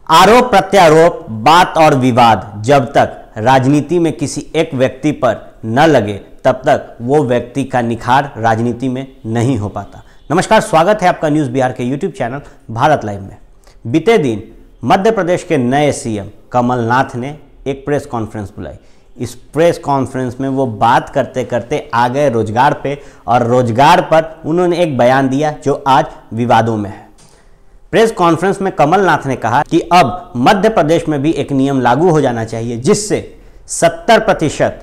आरोप प्रत्यारोप, बात और विवाद जब तक राजनीति में किसी एक व्यक्ति पर न लगे तब तक वो व्यक्ति का निखार राजनीति में नहीं हो पाता। नमस्कार, स्वागत है आपका न्यूज़ बिहार के यूट्यूब चैनल भारत लाइव में। बीते दिन मध्य प्रदेश के नए सीएम कमलनाथ ने एक प्रेस कॉन्फ्रेंस बुलाई। इस प्रेस कॉन्फ्रेंस में वो बात करते करते आ गए रोजगार पे, और रोजगार पर उन्होंने एक बयान दिया जो आज विवादों में है। प्रेस कॉन्फ्रेंस में कमलनाथ ने कहा कि अब मध्य प्रदेश में भी एक नियम लागू हो जाना चाहिए जिससे 70%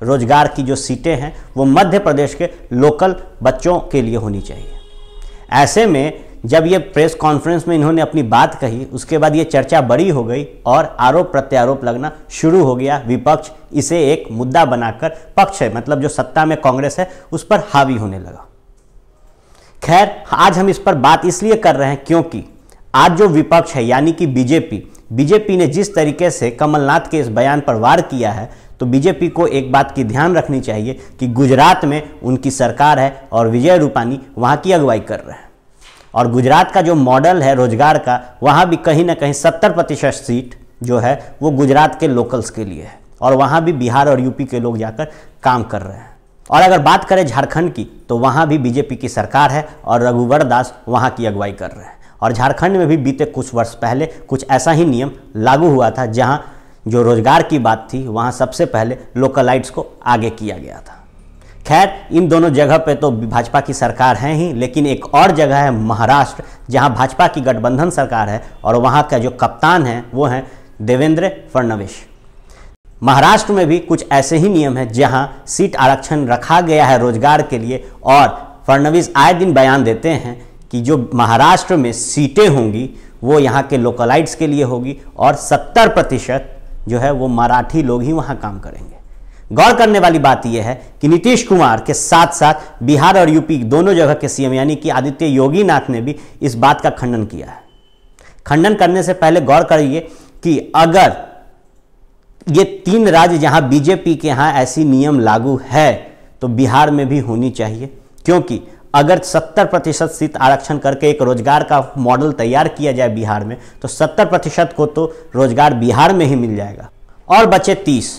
रोजगार की जो सीटें हैं वो मध्य प्रदेश के लोकल बच्चों के लिए होनी चाहिए। ऐसे में जब ये प्रेस कॉन्फ्रेंस में इन्होंने अपनी बात कही, उसके बाद ये चर्चा बड़ी हो गई और आरोप प्रत्यारोप लगना शुरू हो गया। विपक्ष इसे एक मुद्दा बनाकर पक्ष है, मतलब जो सत्ता में कांग्रेस है, उस पर हावी होने लगा। खैर, आज हम इस पर बात इसलिए कर रहे हैं क्योंकि आज जो विपक्ष है यानी कि बीजेपी ने जिस तरीके से कमलनाथ के इस बयान पर वार किया है, तो बीजेपी को एक बात की ध्यान रखनी चाहिए कि गुजरात में उनकी सरकार है और विजय रूपानी वहाँ की अगुवाई कर रहे हैं। और गुजरात का जो मॉडल है रोजगार का, वहाँ भी कहीं ना कहीं 70% सीट जो है वो गुजरात के लोकल्स के लिए है, और वहाँ भी बिहार और यूपी के लोग जाकर काम कर रहे हैं। और अगर बात करें झारखंड की, तो वहाँ भी बीजेपी की सरकार है और रघुवर दास वहाँ की अगुवाई कर रहे हैं। और झारखंड में भी बीते कुछ वर्ष पहले कुछ ऐसा ही नियम लागू हुआ था, जहाँ जो रोजगार की बात थी वहाँ सबसे पहले लोकलाइट्स को आगे किया गया था। खैर, इन दोनों जगह पे तो भाजपा की सरकार है ही, लेकिन एक और जगह है महाराष्ट्र, जहाँ भाजपा की गठबंधन सरकार है और वहाँ का जो कप्तान है वो है देवेंद्र फडणवीस। महाराष्ट्र में भी कुछ ऐसे ही नियम हैं जहाँ सीट आरक्षण रखा गया है रोजगार के लिए, और फडणवीस आए दिन बयान देते हैं कि जो महाराष्ट्र में सीटें होंगी वो यहाँ के लोकलाइट्स के लिए होगी और 70% जो है वो मराठी लोग ही वहाँ काम करेंगे। गौर करने वाली बात यह है कि नीतीश कुमार के साथ साथ बिहार और यूपी दोनों जगह के सीएम यानी कि आदित्य योगी नाथ ने भी इस बात का खंडन किया है। खंडन करने से पहले गौर करिए कि अगर ये 3 राज्य जहां बीजेपी के यहां ऐसी नियम लागू है तो बिहार में भी होनी चाहिए, क्योंकि अगर 70% सीट आरक्षण करके एक रोजगार का मॉडल तैयार किया जाए बिहार में, तो 70% को तो रोजगार बिहार में ही मिल जाएगा और बचे 30।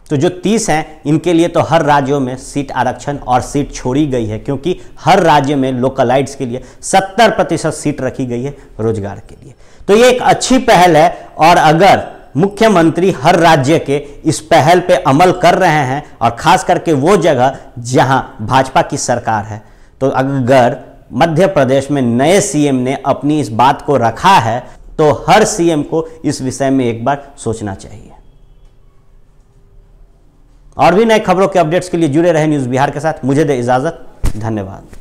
तो जो 30 हैं इनके लिए तो हर राज्यों में सीट आरक्षण और सीट छोड़ी गई है, क्योंकि हर राज्य में लोकलाइट्स के लिए 70% सीट रखी गई है रोजगार के लिए। तो ये एक अच्छी पहल है, और अगर मुख्यमंत्री हर राज्य के इस पहल पे अमल कर रहे हैं, और खास करके वो जगह जहां भाजपा की सरकार है, तो अगर मध्य प्रदेश में नए सीएम ने अपनी इस बात को रखा है तो हर सीएम को इस विषय में एक बार सोचना चाहिए। और भी नए खबरों के अपडेट्स के लिए जुड़े रहे न्यूज़ बिहार के साथ। मुझे दे इजाजत, धन्यवाद।